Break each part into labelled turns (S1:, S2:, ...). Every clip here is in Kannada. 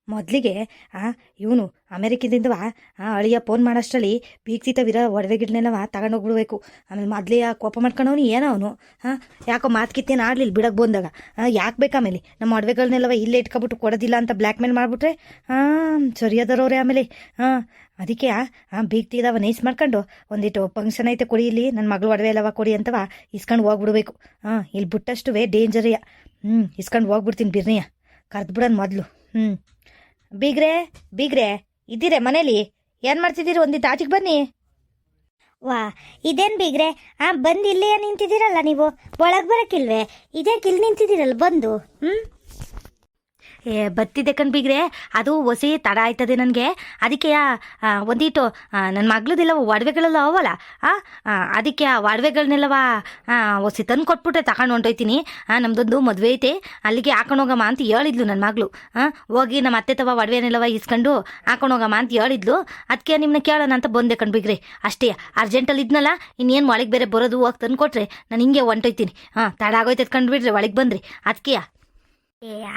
S1: ಮೊದಲಿಗೆ ಇವನು ಅಮೆರಿಕದಿಂದವ ಅಳಿಯ ಫೋನ್ ಮಾಡೋಷ್ಟರಲ್ಲಿ ಬೀಗ್ತಿತ್ತವಿರೋ ಒಡವೆಗಿಡ್ನೆಲ್ಲವ ತಗೊಂಡೋಗ್ಬಿಡ್ಬೇಕು. ಆಮೇಲೆ ಮೊದಲೇ ಕೋಪ ಮಾಡ್ಕೊಂಡವನು ಏನೋ ಅವನು ಯಾಕೋ ಮಾತುಕಿತ್ತೇನು ಆಡಲಿಲ್ಲ ಬಿಡಕ್ಕೆ ಬಂದಾಗ ಯಾಕೆ ಬೇಕು ಆಮೇಲೆ ನಮ್ಮ ಒಡವೆಗಳನ್ನೆಲ್ಲವ ಇಲ್ಲೇ ಇಟ್ಕೊಬಿಟ್ಟು ಕೊಡೋದಿಲ್ಲ ಅಂತ ಬ್ಲ್ಯಾಕ್ ಮೇಲ್ ಮಾಡಿಬಿಟ್ರೆ ಸರಿಯಾದವ್ರೆ ಆಮೇಲೆ ಅದಕ್ಕೆ ಬೀಗ್ತಿದವ ನೈಸ್ ಮಾಡ್ಕೊಂಡು ಒಂದಿಟ್ಟು ಫಂಕ್ಷನ್ ಐತೆ ಕೊಡಿ ಇಲ್ಲಿ ನನ್ನ ಮಗಳು ಒಡವೆ ಎಲ್ಲವ ಕೊಡಿ ಅಂತವ ಇಸ್ಕೊಂಡು ಹೋಗ್ಬಿಡ್ಬೇಕು. ಇಲ್ಲಿ ಬಿಟ್ಟಷ್ಟುವೇ ಡೇಂಜರಿಯ. ಇಸ್ಕೊಂಡು ಹೋಗ್ಬಿಡ್ತೀನಿ ಬಿರ್ನಿಯ ಕರೆದು ಬಿಡೋಣ ಮೊದಲು. ಬೀಗ್ರೆ ಇದ್ದೀರೇ ಮನೇಲಿ? ಏನು ಮಾಡ್ತಿದ್ದೀರಿ? ಒಂದಿಟ್ಟು ಆಚೆಗೆ ಬನ್ನಿ.
S2: ವಾ ಇದೇನು ಬೀಗ್ರೆ ಬಂದು ಇಲ್ಲೇ ನಿಂತಿದ್ದೀರಲ್ಲ ನೀವು, ಒಳಗೆ ಬರೋಕ್ಕಿಲ್ವೇ? ಇದೇ ಇಲ್ಲಿ ನಿಂತಿದ್ದೀರಲ್ಲ ಬಂದು.
S1: ಬತ್ತಿದ್ದೆ ಬೀಗ್ರೆ, ಅದು ಹೊಸಿ ತಡ ಆಯ್ತದೆ ನನಗೆ. ಅದಕ್ಕೆ ಒಂದಿಟ್ಟು ನನ್ನ ಮಗಳದೆಲ್ಲವ ಒಡವೆಗಳೆಲ್ಲ ಅವಲ್ಲ ಅದಕ್ಕೆ ಆ ಒಡವೆಗಳನ್ನೆಲ್ಲವ ಹೊಸಿ ತಂದು ಕೊಟ್ಬಿಟ್ರೆ ತಗೊಂಡು ಹೊಂಟೋಯ್ತೀನಿ. ನಮ್ದೊಂದು ಮದುವೆ ಐತೆ, ಅಲ್ಲಿಗೆ ಹಾಕೊಂಡು ಹೋಗಮ್ಮ ಅಂತ ಹೇಳಿದ್ಲು ನನ್ನ ಮಗಳು. ಹೋಗಿ ನಮ್ಮ ಅತ್ತೆ ತವ ಒಡವೆನೆಲ್ಲವ ಇಸ್ಕೊಂಡು ಹಾಕೊಂಡು ಹೋಗಮ್ಮ ಅಂತ ಹೇಳಿದ್ಲು. ಅದಕ್ಕೆ ನಿಮ್ಮನ್ನ ಕೇಳೋಣ ಅಂತ ಬಂದೆ ಬೀಗ್ರೆ. ಅಷ್ಟೇ ಅರ್ಜೆಂಟಲ್ಲಿ ಇದ್ನಲ್ಲ, ಇನ್ನೇನು ಒಳಗೆ ಬೇರೆ ಬರೋದು ಹೋಗಿ ತಂದು ಕೊಟ್ರೆ ನಾನು ಹಿಂಗೆ ಹೊಂಟೋಯ್ತೀನಿ. ತಡ ಆಗೋಯ್ತದ ಕಂಡುಬಿಡ್ರಿ ಒಳಗೆ ಬಂದ್ರಿ ಅದಕ್ಕೆ.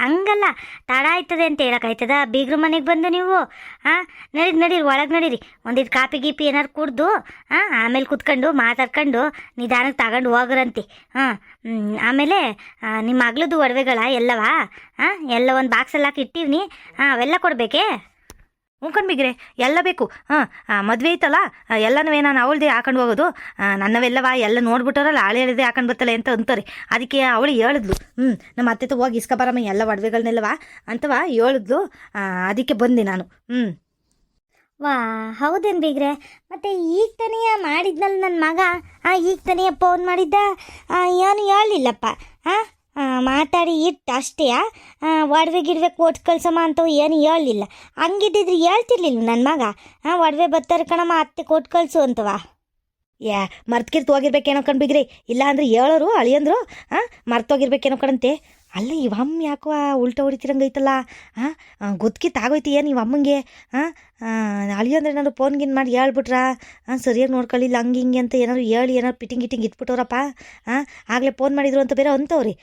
S2: ಹಂಗಲ್ಲ, ತಡ ಆಯ್ತದೆ ಅಂತ ಹೇಳಕ್ಕಾಯ್ತದ? ಬೀಗ್ರ ಮನೆಗೆ ಬಂದು ನೀವು ನಡೀರಿ ಒಳಗೆ ನಡೀರಿ. ಒಂದಿಟ್ಟು ಕಾಪಿ ಗೀಪಿ ಏನಾರು ಕುಡ್ದು ಆಮೇಲೆ ಕುತ್ಕೊಂಡು ಮಾತಾಡ್ಕೊಂಡು ನಿಧಾನಕ್ಕೆ ತಗೊಂಡು ಹೋಗ್ರಂತೆ. ಆಮೇಲೆ ನಿಮ್ಮ ಮಗಳದ್ದು ಒಡವೆಗಳ ಎಲ್ಲವಾ ಎಲ್ಲ ಒಂದು ಬಾಕ್ಸಲ್ಲಿ ಹಾಕಿ ಇಟ್ಟಿವ್ನಿ. ಅವೆಲ್ಲ ಕೊಡಬೇಕೇ?
S1: ಬೀಗ್ರೆ ಎಲ್ಲ ಬೇಕು. ಮದುವೆ ಐತಲ್ಲ ಎಲ್ಲನೂ ನಾನು ಅವಳದೇ ಹಾಕೊಂಡು ಹೋಗೋದು. ನನ್ನವೆಲ್ಲವ ಎಲ್ಲ ನೋಡ್ಬಿಟ್ಟವ್ರಲ್ಲ ಆಳೆ ಹೇಳಿದೆ ಹಾಕೊಂಡು ಬರ್ತಲ್ಲ ಅಂತ ಅಂತಾರೆ. ಅದಕ್ಕೆ ಅವಳು ಹೇಳಿದ್ಲು ನಮ್ಮ ಅತ್ತೆ ಹೋಗಿ ಇಸ್ಕೊಬರಮ್ಮ ಎಲ್ಲ ಒಡವೆಗಳನ್ನೆಲ್ಲವ ಅಂತವ ಹೇಳಿದ್ಲು. ಅದಕ್ಕೆ ಬಂದೆ ನಾನು.
S2: ವಾ ಹೌದೇನು ಬೀಗ್ರೆ? ಮತ್ತು ಈಗ ತನೆಯ ಮಾಡಿದ್ನಲ್ಲ ನನ್ನ ಮಗ, ಈಗ ತನೆಯ ಫೋನ್ ಮಾಡಿದ್ದ, ಏನು ಹೇಳಲಿಲ್ಲಪ್ಪ. ಮಾತಾಡಿ ಇಟ್ಟು ಅಷ್ಟೇ ಒಡವೆ ಗಿಡವೆ ಕೊಟ್ಟು ಕಳ್ಸಮ್ಮ ಅಂತವು ಏನು ಹೇಳಲಿಲ್ಲ. ಹಂಗಿದ್ದಿದ್ರೆ ಹೇಳ್ತಿರ್ಲಿಲ್ಲ ನನ್ನ ಮಗ ಒಡವೆ ಬರ್ತಾರೆ ಕಣಮ್ಮ ಅತ್ತೆ ಕೊಟ್ಟು ಕಳಿಸು ಅಂತವ.
S1: ಮರ್ತ್ಕಿರ್ತು ಹೋಗಿರ್ಬೇಕೇನೋ ಬೀಗ್ರೆ, ಇಲ್ಲ ಅಂದ್ರೆ ಹೇಳೋರು ಅಳಿಯಂದ್ರು ಮರ್ತೋಗಿರ್ಬೇಕೇನೋ ಕಣಂತೆ. ಅಲ್ಲ ಇವಮ್ಮ ಯಾಕೋ ಉಲ್ಟ ಹೊಡಿತಿರಂಗೈತಲ್ಲ. ಗೊತ್ತಿತ್ತಾಗೋಯ್ತು ಏನು ಇವಮ್ಮಂಗೆ? ಅಳಿಯಂದ್ರೆ ಏನಾದ್ರು ಫೋನ್ ಗಿನ್ ಮಾಡಿ ಹೇಳ್ಬಿಟ್ರಾ ಸರಿಯಾಗಿ ನೋಡ್ಕೊಳ್ಳಿಲ್ಲ ಹಂಗೆ ಹಿಂಗೆ ಅಂತ ಏನಾದ್ರು ಹೇಳಿ ಏನಾದ್ರು ಪಿಟಿಂಗ್ ಇಟ್ಬಿಟ್ಟವ್ರಪ್ಪ. ಆಗಲೇ ಫೋನ್ ಮಾಡಿದ್ರು ಅಂತ ಬೇರೆ ಅಂತವ್ರಿ.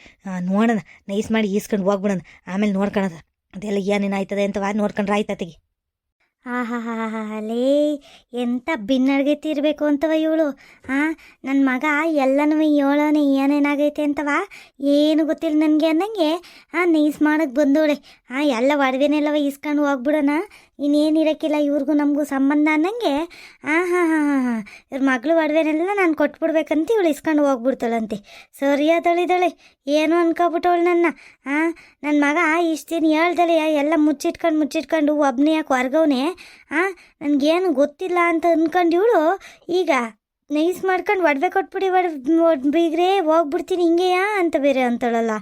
S1: ನೋಡೋಣ ನೈಸ್ ಮಾಡಿ ಈಸ್ಕೊಂಡು ಹೋಗ್ಬಿಡೋಣ, ಆಮೇಲೆ ನೋಡ್ಕೊಳೋದ ಅದೆಲ್ಲ ಏನೇನಾಯ್ತದೆ ಅಂತವ ನೋಡ್ಕೊಂಡ್ರೆ ಆಯ್ತತೆಗೆ.
S2: ಲೇ ಎಂಥ ಭಿನ್ನಡ್ಗೈತಿ ಇರಬೇಕು ಅಂತವ ಇವಳು. ನನ್ನ ಮಗ ಎಲ್ಲನೂ ಹೇಳೋನೆ ಏನೇನಾಗೈತೆ ಅಂತವ ಏನು ಗೊತ್ತಿಲ್ಲ ನನಗೆ ಅನ್ನಂಗೆ ನೈಸ್ ಮಾಡೋಕ್ಕೆ ಬಂದೋಳೆ. ಎಲ್ಲ ಒಡವೆನೆಲ್ಲವ ಇಸ್ಕೊಂಡು ಹೋಗ್ಬಿಡೋಣ, ಇನ್ನೇನಿರಕ್ಕಿಲ್ಲ ಇವ್ರಿಗೂ ನಮಗೂ ಸಂಬಂಧ ಅನ್ನಂಗೆ. ಇವ್ರ ಮಗಳು ಒಡವೆನೆಲ್ಲ ನಾನು ಕೊಟ್ಬಿಡ್ಬೇಕಂತ ಇವಳು ಇಸ್ಕೊಂಡು ಹೋಗ್ಬಿಡ್ತಾಳಂತೆ. ಸರಿಯಾದಳಿದಾಳೆ, ಏನು ಅನ್ಕೊಬಿಟ್ಟವಳು ನನ್ನ ಮಗ ಇಷ್ಟು ದಿನ ಹೇಳ್ದಳೆ ಎಲ್ಲ ಮುಚ್ಚಿಟ್ಕೊಂಡು ಒಬ್ಬನೇ ಯಾಕೆ ಹೊರ್ಗವನೆ ನನಗೇನು ಗೊತ್ತಿಲ್ಲ ಅಂತ ಅಂದ್ಕೊಂಡು ಇವಳು ಈಗ ನೈಸ್ ಮಾಡ್ಕೊಂಡು ಒಡವೆ ಕೊಟ್ಬಿಡಿ ಬೀಗ್ರೆ ಹೋಗ್ಬಿಡ್ತೀನಿ ಹಿಂಗೆಯಾ ಅಂತ ಬೇರೆ ಅಂತಳಲ್ಲ.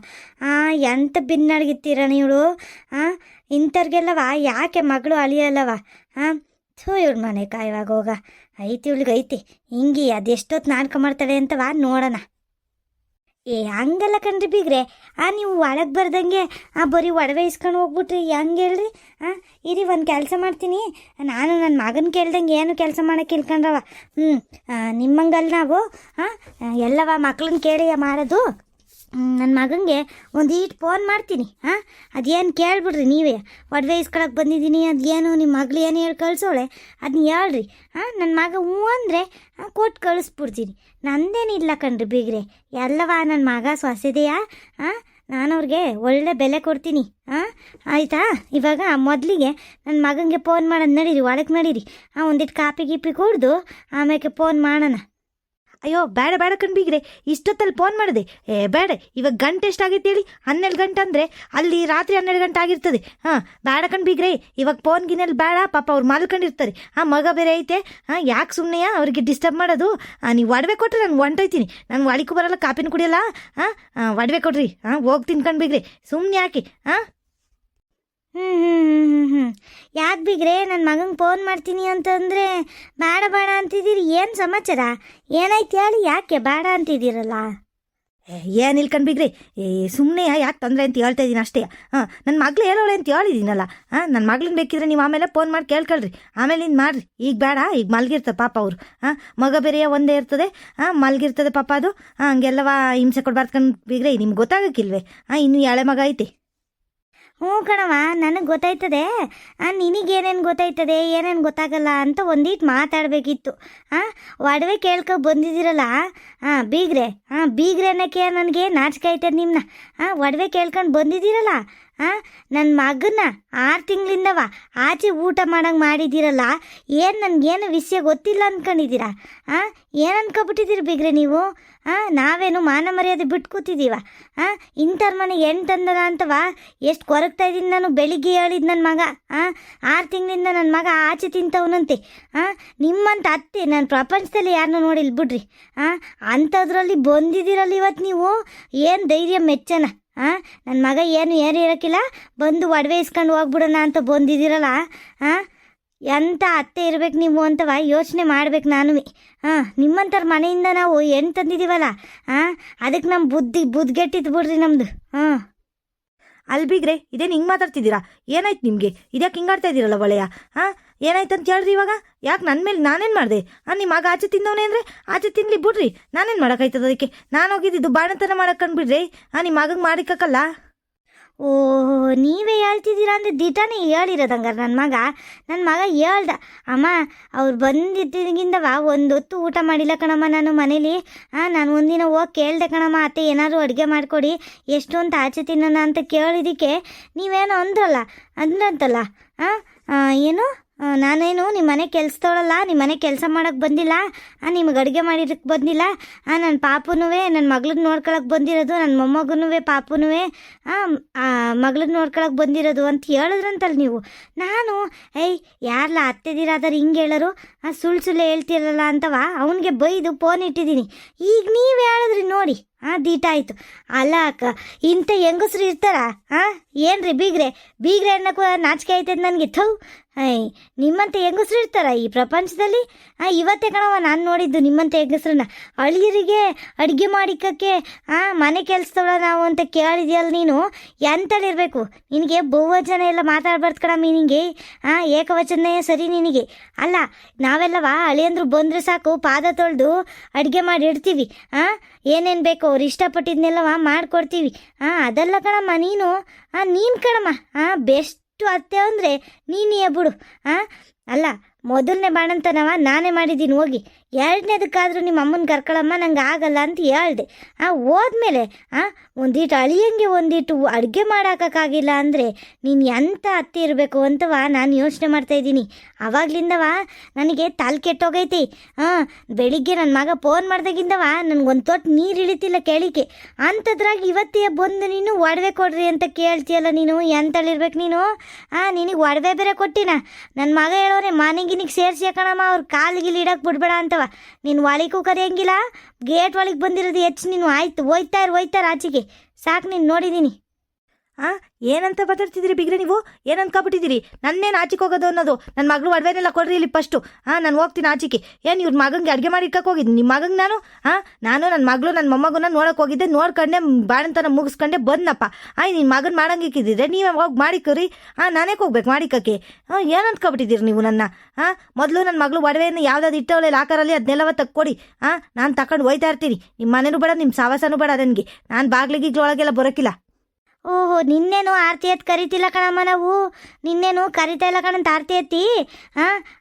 S2: ಎಂತ ಭಿನ್ನಡ್ಗಿತ್ತೀರಣ ಇವಳು. ಇಂಥವ್ರಿಗೆಲ್ಲವ ಯಾಕೆ ಮಗಳು ಅಳಿಯಲ್ಲವ? ಇವಳು ಮನೆ ಕಾಯುವಾಗ ಹೋಗ ಐತಿ ಇವಳಿಗೆ ಐತಿ ಹಿಂಗೆ ಅದೆಷ್ಟೊತ್ತು ನಾಟಕ ಮಾಡ್ತಾಳೆ ಅಂತವ ನೋಡೋಣ. ಹಂಗಲ್ಲ ಕಣ್ರಿ ಬೀಗ್ರೆ, ನೀವು ಒಳಗೆ ಬರ್ದಂಗೆ ಬರೀ ಒಡವೆ ಇಸ್ಕೊಂಡು ಹೋಗ್ಬಿಟ್ರಿ ಹೆಂಗೆ ಹೇಳ್ರಿ? ಇರಿ ಒಂದು ಕೆಲಸ ಮಾಡ್ತೀನಿ, ನಾನು ನನ್ನ ಮಗನ ಕೇಳ್ದಂಗೆ ಏನು ಕೆಲಸ ಮಾಡೋಕ್ಕೆ ಇಲ್ಕೊಂಡ್ರವ. ನಿಮ್ಮಂಗಲ್ಲ ನಾವು ಎಲ್ಲವ ಮಕ್ಳನ್ನ ಕೇಳಿ ಮಾಡೋದು. ನನ್ನ ಮಗನಿಗೆ ಒಂದೀಟ್ ಫೋನ್ ಮಾಡ್ತೀನಿ. ಅದೇನು ಕೇಳ್ಬಿಡ್ರಿ ನೀವೇ, ಒಡವೆ ಇಸ್ಕೊಳಕ್ಕೆ ಬಂದಿದ್ದೀನಿ ಅದೇನು ನಿಮ್ಮ ಮಗಳು ಏನು ಹೇಳಿ ಕಳ್ಸೋಳೆ ಅದನ್ನ ಹೇಳ್ರಿ. ನನ್ನ ಮಗ ಹ್ಞೂ ಅಂದರೆ ಕೊಟ್ಟು ಕಳಿಸ್ಬಿಡ್ತೀನಿ. ನಂದೇನಿಲ್ಲ ಕಣ್ರಿ ಬೀಗ್ರೆ, ಎಲ್ಲವ ನನ್ನ ಮಗ ಸೊಸೆದೆಯಾ ನಾನು ಅವ್ರಿಗೆ ಒಳ್ಳೆ ಬೆಲೆ ಕೊಡ್ತೀನಿ. ಆಯಿತಾ? ಇವಾಗ ಮೊದಲಿಗೆ ನನ್ನ ಮಗನಿಗೆ ಫೋನ್ ಮಾಡೋದು ನಡೀರಿ, ಒಳಗೆ ನಡೀರಿ. ಒಂದಿಟ್ಟು ಕಾಪಿ ಗೀಪಿ ಕುಡ್ದು ಆಮೇಲೆ ಫೋನ್ ಮಾಡೋಣ.
S1: ಅಯ್ಯೋ ಬೇಡ ಬೀಗ್ರೆ, ಇಷ್ಟೊತ್ತಲ್ಲಿ ಫೋನ್ ಮಾಡಿದೆ. ಬೇಡ, ಇವಾಗ ಗಂಟೆ ಎಷ್ಟಾಗೈತೆ ಹೇಳಿ? 12 ಗಂಟೆ ಅಂದರೆ ಅಲ್ಲಿ ರಾತ್ರಿ 12 ಗಂಟೆ ಆಗಿರ್ತದೆ. ಬೇಡ ಬೀಗ್ರೆ, ಇವಾಗ ಫೋನ್ ಗಿನಲ್ಲಿ ಬೇಡ, ಪಾಪ ಅವ್ರು ಮಲ್ಕೊಂಡಿರ್ತಾರೆ. ಮಗ ಬೇರೆ ಐತೆ, ಯಾಕೆ ಸುಮ್ಮನೆ ಅವ್ರಿಗೆ ಡಿಸ್ಟರ್ಬ್ ಮಾಡೋದು? ನೀವು ಒಡವೆ ಕೊಟ್ರೆ ನಾನು ಹೊಂಟೋಯ್ತೀನಿ, ನಾನು ಒಳಿಗೂ ಬರಲ್ಲ, ಕಾಪಿನೂ ಕುಡಿಯಲ್ಲ. ಒಡವೆ ಕೊಡ್ರಿ, ಹೋಗ್ತೀನಿ ಬೀಗ್ರೆ, ಸುಮ್ಮನೆ ಯಾಕೆ?
S2: ಯಾಕೆ ಬೀಗ್ರೆ ನನ್ನ ಮಗಂಗೆ ಫೋನ್ ಮಾಡ್ತೀನಿ ಅಂತಂದರೆ ಬೇಡ ಅಂತಿದ್ದೀರಿ? ಏನು ಸಮಾಚಾರ? ಏನಾಯ್ತು ಹೇಳಿ, ಯಾಕೆ ಬೇಡ ಅಂತಿದ್ದೀರಲ್ಲ?
S1: ಏನಿಲ್ಲ ಬೀಗ್ರೆ, ಸುಮ್ಮನೆ ಯಾಕೆ ತೊಂದರೆ ಅಂತ ಹೇಳ್ತಾ ಇದ್ದೀನಿ ಅಷ್ಟೇ. ನನ್ನ ಮಗಳು ಹೇಳೋಳೆ ಅಂತ ಹೇಳಿದ್ದೀನಲ್ಲ. ನನ್ನ ಮಗಳನ್ನ ಬೇಕಿದ್ರೆ ನೀವು ಆಮೇಲೆ ಫೋನ್ ಮಾಡಿ ಕೇಳ್ಕೊಳ್ರಿ, ಆಮೇಲೆ ಇನ್ನು ಮಾಡಿರಿ. ಈಗ ಬೇಡ, ಈಗ ಮಲಗಿರ್ತದೆ ಪಾಪ ಅವರು. ಮಗ ಬೇರೆ ಒಂದೇ ಇರ್ತದೆ, ಮಲಗಿರ್ತದೆ ಪಾಪ ಅದು. ಹಂಗೆಲ್ಲವ ಹಿಂಸೆ ಕೊಡ್ಬಾರ್ದು ಬೀಗ್ರೆ, ನಿಮ್ಗೆ ಗೊತ್ತಾಗಕ್ಕಿಲ್ವೇ? ಇನ್ನೂ ಎಳೆ ಮಗ ಐತೆ.
S2: ಹ್ಞೂ ಕಣವ, ನನಗೆ ಗೊತ್ತಾಯ್ತದೆ. ನಿನಗೇನೇನು ಗೊತ್ತಾಯ್ತದೆ ಏನೇನು ಗೊತ್ತಾಗಲ್ಲ ಅಂತ ಒಂದೀಟ್ ಮಾತಾಡಬೇಕಿತ್ತು. ಒಡವೆ ಕೇಳ್ಕೊ ಬಂದಿದ್ದೀರಲ್ಲ ಬೀಗ್ರೆ, ಬೀಗ್ರೆ ಅನ್ನೋಕ್ಕೆ ನನಗೆ ನಾಚಿಕೆ ಆಯ್ತದೆ ನಿಮ್ಮನ್ನ. ಒಡವೆ ಕೇಳ್ಕೊಂಡು ಬಂದಿದ್ದೀರಲ್ಲ, ನನ್ನ ಮಗನ್ನ 6 ತಿಂಗಳಿಂದವ ಆಚೆ ಊಟ ಮಾಡಂಗೆ ಮಾಡಿದ್ದೀರಲ್ಲ, ಏನು ನನಗೇನು ವಿಷಯ ಗೊತ್ತಿಲ್ಲ ಅಂದ್ಕೊಂಡಿದ್ದೀರಾ? ಏನು ಅನ್ಕೊಬಿಟ್ಟಿದ್ದೀರಿ ಬೀಗ್ರೆ ನೀವು? ನಾವೇನು ಮಾನ ಮರ್ಯಾದೆ ಬಿಟ್ಟು ಕೂತಿದ್ದೀವ? ಇಂಥವ್ರ ಮನೆಗೆ ಹೆಣ್ಣು ತಂದದ ಅಂತವ ಎಷ್ಟು ಕೊರಗ್ತಾ ಇದ್ದೀನಿ ನಾನು. ಬೆಳಿಗ್ಗೆ ಹೇಳಿದ್ ನನ್ನ ಮಗ 6 ತಿಂಗಳಿಂದ ನನ್ನ ಮಗ ಆಚೆ ತಿಂತವನಂತೆ. ನಿಮ್ಮಂತ ಅತ್ತೆ ನಾನು ಪ್ರಪಂಚದಲ್ಲಿ ಯಾರನ್ನೂ ನೋಡಿಲ್ಲ ಬಿಡ್ರಿ. ಅಂಥದ್ರಲ್ಲಿ ಬಂದಿದ್ದೀರಲ್ಲ ಇವತ್ತು ನೀವು. ಏನು ಧೈರ್ಯ ಮೆಚ್ಚನ. ನನ್ನ ಮಗ ಏನು ಇರೋಕ್ಕಿಲ್ಲ, ಬಂದು ಒಡವೆ ಇಸ್ಕೊಂಡು ಹೋಗ್ಬಿಡೋಣ ಅಂತ ಬಂದಿದ್ದೀರಲ್ಲ. ಎಂಥ ಅತ್ತೆ ಇರ್ಬೇಕು ನೀವು ಅಂತವ ಯೋಚನೆ ಮಾಡ್ಬೇಕು ನಾನು. ನಿಮ್ಮಂಥವ್ರ ಮನೆಯಿಂದ ನಾವು ಹೆಣ್ಣು ತಂದಿದ್ದೀವಲ್ಲ, ಅದಕ್ಕೆ ನಮ್ಮ ಬುದ್ಧಿಗೆಟ್ಟಿದ್ದು ಬಿಡ್ರಿ ನಮ್ಮದು.
S1: ಅಲ್ಲಿ ಬೀಗ್ರೆ ಇದೇನು ಹಿಂಗೆ ಮಾತಾಡ್ತಿದ್ದೀರಾ? ಏನಾಯ್ತು ನಿಮಗೆ? ಇದ್ಯಾಕೆ ಹಿಂಗಾಡ್ತಾ ಇದ್ದೀರಲ್ಲ ಒಳೆಯ? ಏನಾಯ್ತು ಅಂತ ಹೇಳ್ರಿ ಇವಾಗ. ಯಾಕೆ ನನ್ನ ಮೇಲೆ ನಾನೇನು ಮಾಡಿದೆ? ನಿಮ್ಮ ಮಗ ಆಚೆ ತಿಂದವನೇ ಅಂದರೆ ಆಚೆ ತಿನ್ಲಿ ಬಿಡ್ರಿ, ನಾನೇನು ಮಾಡೋಕ್ಕಾಯ್ತದ ಅದಕ್ಕೆ? ನಾನು ಹೋಗಿದ್ದು ಬಾಣತನ ಮಾಡಕ್ಕಂಡ್ಬಿಡ್ರಿ. ನಿಮ್ಮ ಮಗಂಗೆ ಮಾಡಿಕಕ್ಕಲ್ಲ.
S2: ಓಹೋ, ನೀವೇ ಹೇಳ್ತಿದ್ದೀರಾ ಅಂದರೆ ದಿಟಾನೇ ಹೇಳಿರೋದಂಗಾರ ನನ್ನ ಮಗ ಹೇಳ್ದ. ಅಮ್ಮ ಅವ್ರು ಬಂದಿದ್ದಾಗಿಂದವ ಒಂದು ಹೊತ್ತು ಊಟ ಮಾಡಿಲ್ಲ ಕಣಮ್ಮ ನಾನು ಮನೇಲಿ. ನಾನು ಒಂದಿನ ಹೋಗಿ ಕೇಳಿದೆ ಕಣಮ್ಮ, ಅತ್ತೆ ಏನಾದರೂ ಅಡುಗೆ ಮಾಡಿಕೊಡಿ, ಎಷ್ಟು ಅಂತ ಆಚೆ ತಿನ್ನೋಣ ಅಂತ ಕೇಳಿದ್ದಕ್ಕೆ ನೀವೇನೋ ಅಂದ್ರಂತಲ್ಲ. ಏನು ನಾನೇನು ನಿಮ್ಮ ಮನೆ ಕೆಲಸದವಳಲ್ಲ, ನಿಮ್ಮ ಮನೆ ಕೆಲಸ ಮಾಡೋಕ್ಕೆ ಬಂದಿಲ್ಲ, ನಿಮಗೆ ಅಡುಗೆ ಮಾಡಿದ್ದಕ್ಕೆ ಬಂದಿಲ್ಲ. ನನ್ನ ಪಾಪುನೂ ನನ್ನ ಮಗ್ಳನ್ನ ನೋಡ್ಕೊಳಕ್ಕೆ ಬಂದಿರೋದು, ನನ್ನ ಮೊಮ್ಮಗನೂ ಪಾಪುನೂ ಮಗ್ಳನ್ನ ನೋಡ್ಕೊಳಕ್ಕೆ ಬಂದಿರೋದು ಅಂತ ಹೇಳಿದ್ರಂತಲ್ಲ ನೀವು. ನಾನು ಯಾರಲ್ಲ ಅತ್ತೆದಿರಾದ್ರೆ ಹಿಂಗೆ ಹೇಳೋರು, ಸುಳ್ಳು ಹೇಳ್ತಿರಲ್ಲ ಅಂತವ ಅವನಿಗೆ ಬೈದು ಫೋನ್ ಇಟ್ಟಿದ್ದೀನಿ. ಈಗ ನೀವು ಹೇಳಿದ್ರಿ ನೋಡಿ, ದೀಟ ಆಯಿತು. ಅಲ್ಲ ಅಕ್ಕ, ಇಂಥ ಹೆಂಗಸ್ರು ಇರ್ತಾರ? ಏನ್ರಿ ಬೀಗ್ರೆ ಅನ್ನೋಕ್ಕೂ ನಾಚಿಕೆ ಆಯ್ತದ ನನಗೆ. ನಿಮ್ಮಂಥ ಹೆಂಗಸ್ರು ಇರ್ತಾರ ಈ ಪ್ರಪಂಚದಲ್ಲಿ? ಇವತ್ತೇ ಕಣವ ನಾನು ನೋಡಿದ್ದು ನಿಮ್ಮಂಥ ಹೆಂಗಸ್ರನ್ನ. ಅಳಿಯರಿಗೆ ಅಡುಗೆ ಮಾಡಿಕಕ್ಕೆ ಮನೆ ಕೆಲಸದವಳ ನಾವು ಅಂತ ಕೇಳಿದ್ಯಲ್ಲ ನೀನು. ಎಂತಳಿರ್ಬೇಕು ನಿನಗೆ? ಬಹುವಚನ ಎಲ್ಲ ಮಾತಾಡ್ಬಾರ್ದು ಕಣಮ್ಮಿ ನಿನಗೆ. ಏಕವಚನೇ ಸರಿ ನಿನಗೆ. ಅಲ್ಲ, ನಾವೆಲ್ಲವ ಅಳಿಯಂದ್ರು ಬಂದರೆ ಸಾಕು ಪಾದ ತೊಳೆದು ಅಡುಗೆ ಮಾಡಿ ಇಡ್ತೀವಿ. ಏನೇನು ಬೇಕೋ ಅವ್ರು ಇಷ್ಟಪಟ್ಟಿದ್ನೆಲ್ಲವ ಮಾಡಿಕೊಡ್ತೀವಿ. ಅದೆಲ್ಲ ಕಣಮ್ಮ ನೀನು ಕಣಮ್ಮ ಬೆಸ್ಟ್ ಅತ್ತೆ ಅಂದರೆ ನೀನೇ ಬಿಡು. ಅಲ್ಲ, ಮೊದಲನೇ ಬಾಣಂತನವ ನಾನೇ ಮಾಡಿದ್ದೀನಿ ಹೋಗಿ. 2ನೇದಕ್ಕಾದರೂ ನಿಮ್ಮ ಅಮ್ಮನ ಕರ್ಕೊಳಮ್ಮ, ನಂಗೆ ಆಗಲ್ಲ ಅಂತ ಹೇಳ್ದೆ. ಹೋದ್ಮೇಲೆ ಒಂದೀಟು ಅಳಿಯಂಗೆ ಒಂದೀಟು ಅಡುಗೆ ಮಾಡೋಕ್ಕಾಗಿಲ್ಲ ಅಂದರೆ ನೀನು ಎಂಥ ಅತ್ತೆ ಇರಬೇಕು ಅಂತವ ನಾನು ಯೋಚನೆ ಮಾಡ್ತಾಯಿದ್ದೀನಿ. ಆವಾಗ್ಲಿಂದವ ನನಗೆ ತಲೆ ಕೆಟ್ಟೋಗೈತಿ. ಬೆಳಿಗ್ಗೆ ನನ್ನ ಮಗ ಫೋನ್ ಮಾಡ್ದಾಗಿಂದವ ನನಗೊಂದು ತೊಟ್ಟು ನೀರು ಇಳಿತಿಲ್ಲ ಕೇಳಿಕೆ. ಅಂಥದ್ರಾಗ ಇವತ್ತೇ ಬಂದು ನೀನು ಒಡವೆ ಕೊಡ್ರಿ ಅಂತ ಕೇಳ್ತೀಯಲ್ಲ ನೀನು. ಎಂತಳಿರ್ಬೇಕು ನೀನು? ನಿನಗೆ ಒಡವೆ ಬೇರೆ ಕೊಟ್ಟಿನ. ನನ್ನ ಮಗ ಹೇಳೋರೆ ಮನೆಗಿನಿಗೆ ಸೇರಿಸಿ ಕಣಮ್ಮ, ಅವ್ರು ಕಾಲಿಗೆ ಇಡಕ್ಕೆ ಬಿಡ್ಬೇಡ ಅಂತವ. ನೀನು ಒಳಿಗೂ ಕರೆಯಂಗಿಲ್ಲ, ಗೇಟ್ ಒಳಗೆ ಬಂದಿರೋದು ಹೆಚ್ಚು ನೀನು. ಆಯ್ತು, ಹೋಯ್ತಾರ ಆಚೆಗೆ, ಸಾಕು ನೀನು ನೋಡಿದ್ದೀನಿ.
S1: ಏನಂತ ಮಾತಾಡ್ತಿದ್ದೀರಿ ಬೀಗ್ರೆ ನೀವು? ಏನು ಅನ್ಕೊಬಿಟ್ಟಿದ್ದೀರಿ? ನನ್ನೇನು ಆಚೆಗೆ ಹೋಗೋದು ಅನ್ನೋದು? ನನ್ನ ಮಗಳು ಒಡವೆನೆಲ್ಲ ಕೊಡ್ರಿ ಇಲ್ಲಿ ಫಸ್ಟು. ನಾನು ಹೋಗ್ತೀನಿ ಆಚೆಗೆ. ಏನು ಇವ್ರ ಮಗಂಗೆ ಅಡುಗೆ ಮಾಡಿ ಇಕ್ಕಕ್ಕೆ ಹೋಗಿದ್ದು ನಿಮ್ಮ ಮಗಂಗೆ ನಾನು? ನನ್ನ ಮಗಳು ನನ್ನ ಮೊಮ್ಮಗನ ನೋಡೋಕೆ ಹೋಗಿದ್ದೆ, ನೋಡ್ಕೊಂಡೆ ಬಾಣಂತನ ಮುಗಿಸ್ಕೊಂಡೆ ಬಂದನಪ್ಪ. ನಿನ್ನ ಮಗನ ಮಾಡಂಗೆ ಇಕ್ಕಿದ್ದಿದ್ರೆ ನೀವೇ ಹೋಗಿ ಮಾಡಿಕೊರಿ. ನಾನೇ ಹೋಗ್ಬೇಕು ಮಾಡಿಕಕ್ಕೆ? ಏನು ಅನ್ಕೊಬಿಟ್ಟಿದ್ದೀರಿ ನೀವು ನನ್ನ? ಮೊದಲು ನನ್ನ ಮಗಳು ಒಡವೆಯನ್ನು ಯಾವ್ದಾದ್ರು ಇಟ್ಟವಳೆ ಲಾಕರಲ್ಲಿ ಅದನ್ನೆಲ್ಲವ ತಕ್ಕೊಡಿ. ನಾನು ತಗೊಂಡು ಹೋಯ್ತಾ ಇರ್ತೀನಿ. ನಿಮ್ಮ ಮನೇನೂ ಬೇಡ, ನಿಮ್ಮ ಸಾವಾಸನೂ ಬೇಡ ನನಗೆ. ನಾನು ಬಾಗ್ಲಿಗೆ ಒಳಗೆಲ್ಲ ಬರೋಕ್ಕಿಲ್ಲ.
S2: ಓಹೋ, ನಿನ್ನೇನು ಆರತಿ ಎತ್ತು ಕರಿತಿಲ್ಲ ಕಣಮ್ಮ ನಾವು. ನಿನ್ನೇನು ಕರಿತಾ ಇಲ್ಲ ಕಣಂತ ಆರತಿ ಎತ್ತಿ.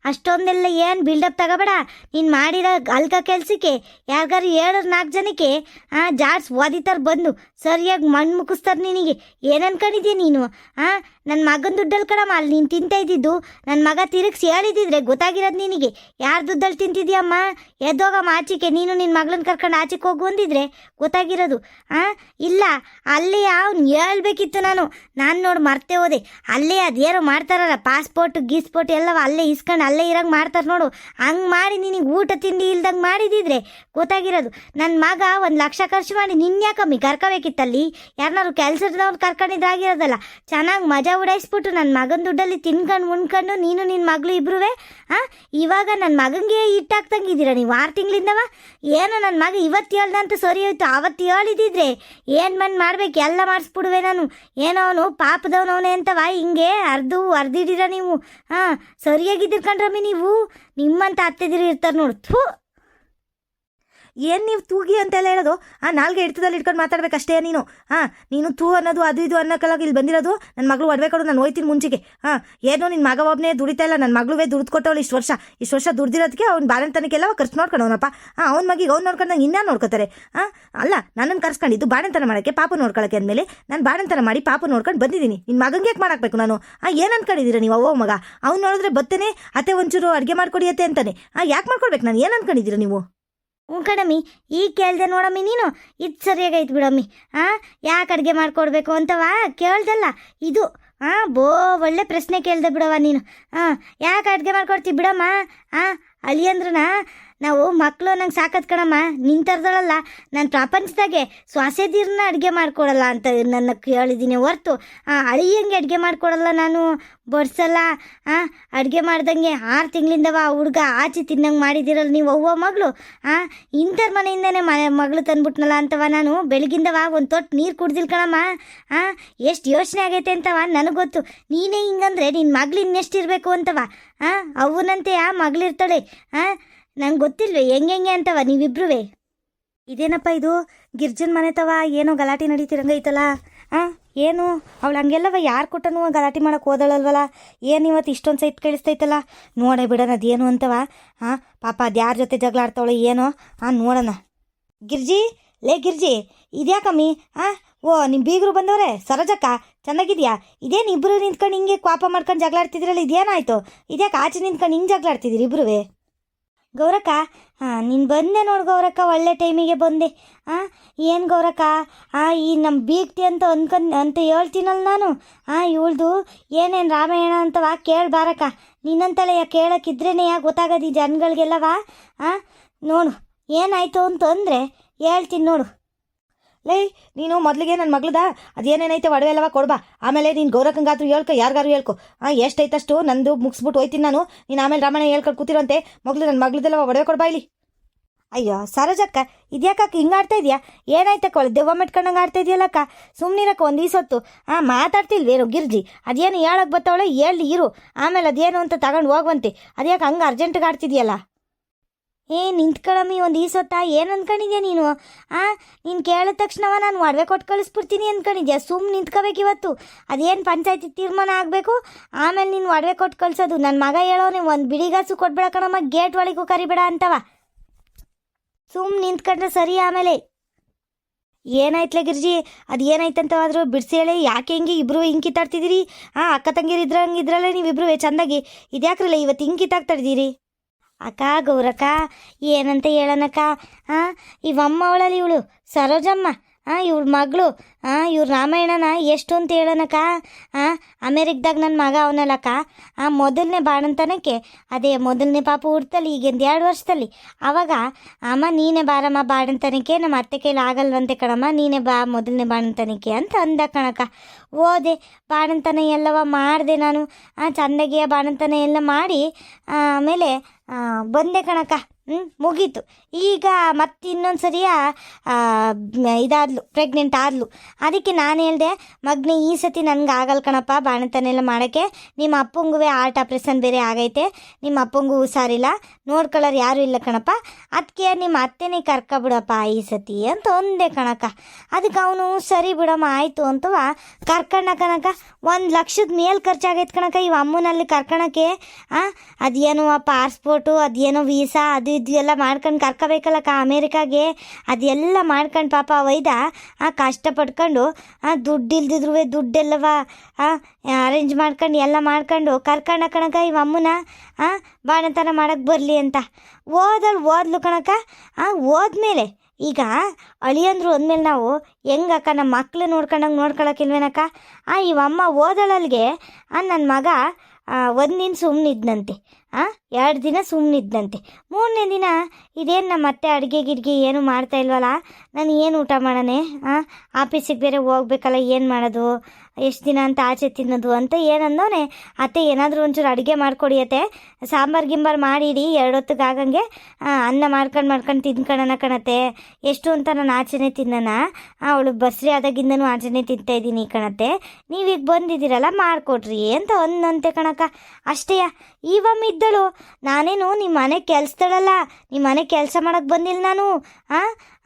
S2: ಅಷ್ಟೊಂದೆಲ್ಲ ಏನು ಬಿಲ್ಡಪ್ ತಗೋಬೇಡ. ನೀನು ಮಾಡಿರೋ ಅಲ್ಕ ಕೆಲಸಕ್ಕೆ ಯಾರಿಗಾರು 4 ಜನಕ್ಕೆ ಜಾಡ್ಸ್ ಓದಿತಾರೆ ಬಂದು ಸರಿಯಾಗಿ ಮಣ್ಣು ಮುಗಿಸ್ತಾರೆ ನಿನಗೆ. ಏನು ಅನ್ಕೊಂಡಿದ್ದೀಯ ನೀನು? ನನ್ನ ಮಗನ ದುಡ್ಡಲ್ಲಿ ಕಣಮ್ಮ ಅಲ್ಲಿ ನೀನು ತಿಂತಾ ಇದ್ದಿದ್ದು. ನನ್ನ ಮಗ ತಿರುಗಿಸಿ ಹೇಳಿದಿದ್ರೆ ಗೊತ್ತಾಗಿರೋದು ನಿನಗೆ. ಯಾರು ದುಡ್ಡಲ್ಲಿ ತಿಂತಿದ್ಯಮ್ಮ? ಎದ್ದೋಗಮ್ಮ ಆಚೆಗೆ. ನೀನು ನಿನ್ನ ಮಗಳನ್ನ ಕರ್ಕೊಂಡು ಆಚೆಗೆ ಹೋಗು ಅಂದಿದ್ರೆ ಗೊತ್ತಾಗಿರೋದು. ಇಲ್ಲ, ಅಲ್ಲಿ ಅವ್ನು ಹೇಳ್ಬೇಕಿತ್ತು. ನಾನು ನೋಡಿ ಮರ್ತೇ ಹೋದೆ. ಅಲ್ಲೇ ಅದೇನೋ ಮಾಡ್ತಾರಲ್ಲ, ಪಾಸ್ಪೋರ್ಟ್ ಗೀಸ್ಪೋರ್ಟ್ ಎಲ್ಲವ ಅಲ್ಲೇ ಇಸ್ಕೊಂಡು ಅಲ್ಲೇ ಇರಂಗೆ ಮಾಡ್ತಾರೆ ನೋಡು. ಹಂಗೆ ಮಾಡಿ ನಿನಗೆ ಊಟ ತಿಂಡಿ ಇಲ್ದಂಗೆ ಮಾಡಿದಿದ್ರೆ ಗೊತ್ತಾಗಿರೋದು. ನನ್ನ ಮಗ 1 ಲಕ್ಷ ಖರ್ಚು ಮಾಡಿ ನಿನ್ಯಾಕಮ್ಮಿ ಕರ್ಕೋಬೇಕಿತ್ತಲ್ಲಿ. ಯಾರನ್ನಾರು ಕೆಲಸದವ್ರು ಕರ್ಕೊಂಡಿದ್ದಾಗಿರೋದಲ್ಲ. ಚೆನ್ನಾಗಿ ಮಜಾ ಉಡಾಯಿಸ್ಬಿಟ್ಟು ನನ್ನ ಮಗನ ದುಡ್ಡಲ್ಲಿ ತಿನ್ಕೊಂಡು ಉಣ್ಕೊಂಡು ನೀನು ನಿನ್ನ ಮಗಳು ಇಬ್ರೂ ಇವಾಗ ನನ್ನ ಮಗನಿಗೆ ಇಟ್ಟಾಕ್ತಂಗಿದ್ದೀರ ನೀವು 6 ತಿಂಗಳಿಂದವ. ಏನೋ ನನ್ನ ಮಗ ಇವತ್ತು ಹೇಳ್ದಂತ ಸರಿ ಹೋಯ್ತು. ಅವತ್ತು ಹೇಳಿದಿದ್ರೆ ಏನು ಮಾಡ್ಬೇಕು ಎಲ್ಲ ಮಾಡಿಸ್ಬಿಡುವೆ ನಾನು. ಏನೋ ಅವನು ಪಾಪದವನವನೇ ಅಂತವ ಹಿಂಗೆ ಅರ್ದಿದ್ದೀರ ನೀವು. ಸರಿಯಾಗಿದ್ದಿರ್ ಕಣ್ರಮ್ಮಿ ನೀವು. ನಿಮ್ಮಂತ ಅತ್ತೆದಿರು ಇರ್ತಾರೆ ನೋಡು. ಥೂ,
S1: ಏನು ನೀವು ತೂಗಿ ಅಂತೆಲ್ಲ ಹೇಳೋದು? ನಾಲ್ಗೆ ಹಿಡ್ತದಲ್ಲಿ ಇಟ್ಕೊಂಡು ಮಾತಾಡ್ಬೇಕಷ್ಟೇ ನೀನು. ನೀನು ತೂ ಅನ್ನೋದು ಅದು ಇದು ಅನ್ನೋಕ್ಕೆಲ್ಲ ಇಲ್ಲಿ ಬಂದಿರೋದು. ನನ್ನ ಮಗಳು ಒಡವೆ ಕೊಡು, ನಾನು ಹೋಯ್ತೀನಿ ಮುಂಚೆಗೆ. ಏನೋ ನಿನ್ನ ಮಗ ಒಬ್ಬನೇ ದುಡಿತಾ ಇಲ್ಲ, ನನ್ನ ಮಗಳುವೇ ದುಡ್ದು ಕೊಟ್ಟವಳು ಇಷ್ಟು ವರ್ಷ ದುಡ್ದಿರೋದಕ್ಕೆ ಅವ್ನು ಬಾಣಂತನಕ್ಕೆಲ್ಲ ಖರ್ಚು ನೋಡ್ಕೊಂಡವನಪ್ಪ. ಅವ್ನ ಮಗಿಗೆ ಅವ್ನು ನೋಡ್ಕೊಂಡಂಗೆ ಇನ್ಯಾರು ನೋಡ್ಕೋತಾರೆ? ಅಲ್ಲ, ನನ್ನನ್ನು ಕರ್ಸ್ಕೊಂಡಿದ್ದು ಬಾಣಂತನ ಮಾಡೋಕ್ಕೆ, ಪಾಪ ನೋಡ್ಕೊಳ್ಳೋಕ್ಕೆ ಅಂದಮೇಲೆ ನಾನು ಬಾಣಂತನ ಮಾಡಿ ಪಾಪ ನೋಡ್ಕೊಂಡು ಬಂದಿದ್ದೀನಿ. ನಿನ್ನ ಮಗಂಗೆ ಯಾಕೆ ಮಾಡಾಕ್ಬೇಕು ನಾನು? ಏನು ಅನ್ಕೊಂಡಿದ್ದೀರಾ ನೀವು? ಅವ್ವ ಮಗ ಅವ್ನು ನೋಡಿದ್ರೆ ಬತ್ತೇನೆ ಅತ್ತೆ ಒಂಚೂರು ಅಡುಗೆ ಮಾಡ್ಕೊಡಿ ಅತ್ತೆ ಅಂತಾನೆ. ಯಾಕೆ ಮಾಡ್ಕೊಡ್ಬೇಕು ನಾನು? ಏನು ಅನ್ಕೊಂಡಿದ್ದೀರಾ ನೀವು?
S2: ಹ್ಞೂ ಕಣಮ್ಮಿ, ಈಗ ಕೇಳ್ದೆ ನೋಡಮ್ಮಿ ನೀನು. ಇದು ಸರಿಯಾಗೈತೆ ಬಿಡಮ್ಮಿ. ಯಾಕೆ ಅಡುಗೆ ಮಾಡ್ಕೊಡ್ಬೇಕು ಅಂತವಾ ಕೇಳ್ದಲ್ಲ ಇದು. ಒಳ್ಳೆ ಪ್ರಶ್ನೆ ಕೇಳ್ದೆ ಬಿಡವ ನೀನು. ಯಾಕೆ ಅಡುಗೆ ಮಾಡ್ಕೊಡ್ತೀವಿ ಬಿಡಮ್ಮ. ಅಳಿಯಂದ್ರನ ನಾವು ಮಕ್ಕಳು ನಂಗೆ ಸಾಕತ್ ಕಣಮ್ಮ. ನಿನ್ನ ಥರದಳಲ್ಲ, ನಾನು ಪ್ರಪಂಚದಾಗೆ ಶ್ವಾಸದೀರ್ನ ಅಡುಗೆ ಮಾಡ್ಕೊಡಲ್ಲ ಅಂತ ನನ್ನ ಕೇಳಿದ್ದೀನಿ ಹೊರ್ತು ಅಳಿಯಂಗೆ ಅಡುಗೆ ಮಾಡ್ಕೊಡಲ್ಲ ನಾನು, ಬಡ್ಸಲ್ಲ. ಅಡುಗೆ ಮಾಡ್ದಂಗೆ 6 ತಿಂಗಳಿಂದವ ಹುಡುಗ ಆಚೆ ತಿನ್ನಂಗೆ ಮಾಡಿದಿರಲ್ಲ ನೀವು ಅವ್ವ ಮಗಳು. ಇಂಥರ ಮನೆಯಿಂದನೇ ಮಗಳು ತಂದ್ಬಿಟ್ನಲ್ಲ ಅಂತವ ನಾನು ಬೆಳಗಿಂದವ ಒಂದು ತೊಟ್ಟು ನೀರು ಕುಡ್ದಿಲ್ಲ ಕಣಮ್ಮ. ಎಷ್ಟು ಯೋಚನೆ ಆಗೈತೆ ಅಂತವ ನನಗೆ ಗೊತ್ತು. ನೀನೇ ಹಿಂಗಂದ್ರೆ ನಿನ್ನ ಮಗಳು ಇನ್ನೆಷ್ಟಿರಬೇಕು ಅಂತವ. ಅವನಂತೆ ಮಗಳಿರ್ತಾಳೆ. ನಂಗೆ ಗೊತ್ತಿಲ್ವೇ ಹೆಂಗೆ ಅಂತವ ನೀವಿಬ್ರೂ?
S1: ಇದೇನಪ್ಪ ಇದು? ಗಿರ್ಜನ್ ಮನೆ ತವ ಏನೋ ಗಲಾಟೆ ನಡೀತಿರಂಗೈತಲ್ಲ. ಏನು ಅವಳು ಹಂಗೆಲ್ಲವ ಯಾರು ಕೊಟ್ಟನು ಗಲಾಟೆ ಮಾಡೋಕೆ ಹೋದಳಲ್ವಲ್ಲ? ಏನು ಇವತ್ತು ಇಷ್ಟೊಂದು ಸೈಟ್ ಕೇಳಿಸ್ತೈತಲ್ಲ? ನೋಡೇ ಬಿಡೋಣ ಅದೇನು ಅಂತವ. ಪಾಪ ಅದು ಯಾರ ಜೊತೆ ಜಗಳ ಆಡ್ತಾವಳು ಏನೋ. ನೋಡೋಣ. ಗಿರ್ಜಿ, ಲೇ ಗಿರ್ಜಿ, ಇದ್ಯಾಕಮ್ಮಿ? ಓ, ನಿಮ್ಮ ಬೀಗರು ಬಂದವ್ರೆ? ಸರೋಜಕ್ಕ ಚೆನ್ನಾಗಿದ್ಯಾ? ಇದೇನು ಇಬ್ಬರು ನಿಂತ್ಕೊಂಡು ಹಿಂಗೆ ಕೋಪ ಮಾಡ್ಕೊಂಡು ಜಗಳ ಆಡ್ತಿದ್ರಲ್ಲ, ಇದೇನಾಯ್ತು? ಇದ್ಯಾಕೆ ಆಚೆ ನಿಂತ್ಕೊಂಡು ಹಿಂಗೆ ಜಗಳ ಆಡ್ತಿದ್ದೀರಿ ಇಬ್ಬರೂ? ಗೌರಕ್ಕ, ನೀನು ಬಂದೆ ನೋಡು ಗೌರಕ್ಕ, ಒಳ್ಳೆ ಟೈಮಿಗೆ ಬಂದೆ. ಏನು ಗೌರಕ್ಕ, ಈ ನಮ್ಮ ಬೀಗ್ತಿ ಅಂತ ಅಂತ ಹೇಳ್ತೀನಲ್ಲ ನಾನು. ಇವಳ್ದು ಏನೇನು ರಾಮಾಯಣ ಅಂತವ ಕೇಳಬಾರಕ್ಕ. ನಿನ್ನಂತಲೇ ಕೇಳೋಕ್ಕಿದ್ರೇ ಗೊತ್ತಾಗೋದು ಈ ಜನಗಳಿಗೆಲ್ಲವ. ನೋಡು ಏನಾಯಿತು ಅಂತಂದರೆ ಹೇಳ್ತೀನಿ ನೋಡು. ಲೇ, ನೀನು ಮೊದಲಿಗೆ ನನ್ನ ಮಗಳದ ಅದೇನೇನೈತೆ ಒಡವೆ ಎಲ್ಲವ ಕೊಡ್ಬಾ. ಆಮೇಲೆ ನೀನು ಗೌರಕ್ಕಂಗಾದ್ರೂ ಹೇಳ್ಕೊ, ಯಾರಿಗಾರು ಹೇಳ್ಕೊ. ಎಷ್ಟೈತಷ್ಟು ನಂದು ಮುಗಿಸ್ಬಿಟ್ಟು ಹೋಯ್ತೀನಿ ನಾನು. ನೀನು ಆಮೇಲೆ ರಾಮಾಯಣ ಹೇಳ್ಕೊಂಡು ಕೂತಿರೋಂತೆ ಮೊದಲು ನನ್ನ ಮಗಳದೆಲ್ಲ ಒಡವೆ ಕೊಡ್ಬಾ ಇಲ್ಲಿ. ಅಯ್ಯೋ ಸರೋಜಕ್ಕ, ಇದ್ಯಾಕಕ್ಕ ಹಿಂಗೆ ಆಡ್ತಾ ಇದೆಯಾ? ಏನಾಯ್ತಕ್ಕ? ಒಳ್ಳೆ ದೆವ್ವ ಮೆಟ್ಕೊಂಡಂಗೆ ಆಡ್ತಾ ಇದೆಯಲ್ಲಕ್ಕ. ಸುಮ್ಮನಿರಕ್ಕ ಒಂದು ಈಸೊತ್ತು. ಮಾತಾಡ್ತಿಲ್ವೇನು ಗಿರ್ಜಿ? ಅದೇನು ಹೇಳಕ್ಕೆ ಬತ್ತವಳೆ ಹೇಳಿ ಇರು, ಆಮೇಲೆ ಅದೇನು ಅಂತ ತಗೊಂಡು ಹೋಗುವಂತೆ. ಅದ್ಯಾಕೆ ಹಂಗೆ ಅರ್ಜೆಂಟಿಗೆ ಆಡ್ತಿದ್ಯಲ್ಲ? ನಿಂತ್ಕೊಳ್ಳಮ್ಮಿ ಒಂದು ಈಸೊತ್ತ. ಏನು ಅಂದ್ಕೊಂಡಿದ್ಯಾ ನೀನು? ನೀನು ಕೇಳಿದ ತಕ್ಷಣವ ನಾನು ಒಡವೆ ಕೊಟ್ಟು ಕಳಿಸ್ಬಿಡ್ತೀನಿ ಅಂದ್ಕೊಂಡಿದ್ಯಾ? ಸುಮ್ಮನೆ ನಿಂತ್ಕೋಬೇಕು ಇವತ್ತು. ಅದೇನು ಪಂಚಾಯತಿ ತೀರ್ಮಾನ ಆಗಬೇಕು, ಆಮೇಲೆ ನೀನು ಒಡವೆ ಕೊಟ್ಟು ಕಳಿಸೋದು. ನನ್ನ ಮಗ ಹೇಳೋನೆ ಒಂದು ಬಿಡಿಗಾಸು ಕೊಟ್ಬೇಡ ಕಣಮ್ಮ, ಗೇಟ್ ಒಳಗೂ ಕರಿಬೇಡ ಅಂತವ. ಸುಮ್ಮನೆ ನಿಂತ್ಕೊಂಡ್ರೆ ಸರಿ. ಆಮೇಲೆ ಏನಾಯ್ತಲೇ ಗಿರ್ಜಿ? ಅದು ಏನಾಯ್ತಂತವಾದರೂ ಬಿಡಿಸಿ ಹೇಳಿ. ಯಾಕೆ ಹಿಂಗೆ ಇಬ್ಬರು ಹಿಂಗೆ ಕಿತ್ತಾಡ್ತಿದ್ದೀರಿ? ಅಕ್ಕ ತಂಗಿರು ಇದ್ರಲ್ಲೇ ನೀವಿಬ್ರು ಚಂದಾಗಿ. ಇದ್ಯಾಕ್ರಲ್ಲ ಇವತ್ತು ಹಿಂಗೆ ಕಿತ್ತಾಡ್ತಾಯಿದ್ದೀರಿ?
S2: ಅಕ್ಕ ಗೌರಕ್ಕ, ಏನಂತ ಹೇಳೋಣಕ್ಕ. ಇವಮ್ಮ ಅವಳಲ್ಲಿ ಇವಳು ಸರೋಜಮ್ಮ, ಇವ್ರ ಮಗಳು. ಇವ್ರ ರಾಮಾಯಣನ ಎಷ್ಟು ಅಂತ ಹೇಳೋಣಕ್ಕ. ಅಮೇರಿಕದಾಗ ನನ್ನ ಮಗ ಅವನಲ್ಲಕ್ಕ. ಮೊದಲನೇ ಬಾಣಂತನಕ್ಕೆ ಅದೇ ಮೊದಲನೇ ಪಾಪ ಹುಡ್ತಲ್ಲಿ ಈಗಿಂದ 2 ವರ್ಷದಲ್ಲಿ. ಆವಾಗ ಅಮ್ಮ ನೀನೇ ಬಾರಮ್ಮ ಬಾಣಂತನಕ್ಕೆ, ನಮ್ಮ ಅತ್ತೆ ಕೈಲಿ ಆಗಲ್ವಂತೆ ಕಣಮ್ಮ, ನೀನೇ ಬಾ ಮೊದಲನೇ ಬಾಣಂತನಕ್ಕೆ ಅಂತ ಅಂದ ಕಣಕ್ಕ. ಹೋದೆ, ಬಾಣಂತನ ಎಲ್ಲವ ಮಾಡಿದೆ ನಾನು. ಚಂದಗೆಯ ಬಾಣಂತನ ಎಲ್ಲ ಮಾಡಿ ಆಮೇಲೆ ಬಂದೆ ಕಣಕ್ಕ. ಮುಗೀತು. ಈಗ ಮತ್ತೆ ಇನ್ನೊಂದು ಸರಿಯ ಇದಾದ್ಲು, ಪ್ರೆಗ್ನೆಂಟ್ ಆದ್ಲು. ಅದಕ್ಕೆ ನಾನು ಹೇಳಿದೆ, ಮಗನೇ ಈ ಸತಿ ನನಗೆ ಆಗಲ್ಲ ಕಣಪ್ಪ ಬಾಣಂತನೆಲ್ಲ ಮಾಡೋಕ್ಕೆ. ನಿಮ್ಮ ಅಪ್ಪಂಗೂ ಹಾರ್ಟ್ ಆಪ್ರೇಷನ್ ಬೇರೆ ಆಗೈತೆ, ನಿಮ್ಮ ಅಪ್ಪಂಗೂ ಹುಷಾರಿಲ್ಲ, ನೋಡ್ಕೊಳ್ಳೋರು ಯಾರೂ ಇಲ್ಲ ಕಣಪ್ಪ. ಅದಕ್ಕೆ ನಿಮ್ಮ ಅತ್ತೆನೇ ಕರ್ಕೊಬಿಡಪ್ಪ ಈ ಸತಿ ಅಂತ ಒಂದೇ ಕಣಕ್ಕ. ಅದಕ್ಕೆ ಅವನು ಸರಿ ಬಿಡಮ್ಮ ಆಯಿತು ಅಂತವ ಕರ್ಕೊಂಡ ಕಣಕ್ಕ. 1 ಲಕ್ಷದ ಮೇಲೆ ಖರ್ಚಾಗೈತೆ ಕಣಕ್ಕ ಇವ ಅಮ್ಮನಲ್ಲಿ ಕರ್ಕೊಳಕ್ಕೆ. ಅದೇನೋ ಪಾಸ್ಪೋರ್ಟು, ಅದೇನೋ ವೀಸಾ, ಅದು ಇದು ಎಲ್ಲ ಮಾಡ್ಕೊಂಡು ಕರ್ಕೋಬೇಕಲ್ಲಕ್ಕ ಅಮೇರಿಕಾಗೆ. ಅದೆಲ್ಲ ಮಾಡ್ಕೊಂಡು ಪಾಪ ಒಯ್ದ ಕಷ್ಟಪಡ್ಕೊಂಡು ದುಡ್ಡು ದುಡ್ಡೆಲ್ಲವ ಅರೇಂಜ್ ಮಾಡ್ಕೊಂಡು ಎಲ್ಲ ಮಾಡ್ಕೊಂಡು ಕರ್ಕೊಂಡ ಕಣಕ್ಕ ಇವ ಅಮ್ಮನ ಬಾಣಂತನ ಮಾಡೋಕ್ಕೆ ಬರಲಿ ಅಂತ. ಓದ್ಲು ಕಣಕ್ಕ. ಹೋದ್ಮೇಲೆ ಈಗ ಅಳಿಯಂದ್ರು ಅಂದಮೇಲೆ ನಾವು ಹೆಂಗಕ್ಕ ನಮ್ಮ ಮಕ್ಳು ನೋಡ್ಕೊಳಕ್ಕಿಲ್ವೇನಕ್ಕ? ಇವಮ್ಮ ಓದಳಲ್ಗೆ ನನ್ನ ಮಗ 1 ದಿನ ಸುಮ್ಮನಿದ್ನಂತೆ, 2 ದಿನ ಸುಮ್ಮನಿದ್ದಂತೆ. 3ನೇ ದಿನ ಇದೇನು ನಮ್ಮ ಅತ್ತೆ ಅಡುಗೆ ಗಿಡ್ಗೆ ಏನು ಮಾಡ್ತಾ ಇಲ್ವಲ್ಲ, ನಾನು ಏನು ಊಟ ಮಾಡೋಣ, ಆಫೀಸಿಗೆ ಬೇರೆ ಹೋಗ್ಬೇಕಲ್ಲ, ಏನು ಮಾಡೋದು, ಎಷ್ಟು ದಿನ ಅಂತ ಆಚೆ ತಿನ್ನೋದು ಅಂತ ಏನಂದವನೆ. ಅತ್ತೆ ಏನಾದರೂ ಒಂಚೂರು ಅಡುಗೆ ಮಾಡಿಕೊಡಿ ಅತ್ತೆ, ಸಾಂಬಾರು ಗಿಂಬಾರು ಮಾಡಿಡಿ 2 ಹೊತ್ತಿಗೆ ಆಗಂಗೆ, ಅನ್ನ ಮಾಡ್ಕೊಂಡು ತಿನ್ಕೊಳ್ಳೋಣ ಕಣತ್ತೆ. ಎಷ್ಟು ಅಂತ ನಾನು ಆಚೆನೇ ತಿನ್ನೋಣ, ಅವಳು ಬಸ್ರಿ ಆದಾಗಿಂದನೂ ಆಚೆನೇ ತಿಂತಾಯಿದ್ದೀನಿ ಕಣತ್ತೆ, ನೀವೀಗ ಬಂದಿದ್ದೀರಲ್ಲ ಮಾಡಿಕೊಡ್ರಿ ಅಂತ ಒಂದಂತೆ ಕಣಕ್ಕ. ಅಷ್ಟೇ ಇವಮ್ಮ ಇದ್ದಳು. ನಾನೇನು ನಿಮ್ಮ ಮನೆ ಕೆಲ್ಸದಳಲ್ಲ, ನಿಮ್ಮ ಮನೆ ಕೆಲಸ ಮಾಡಕ್ಕೆ ಬಂದಿಲ್ಲ ನಾನು.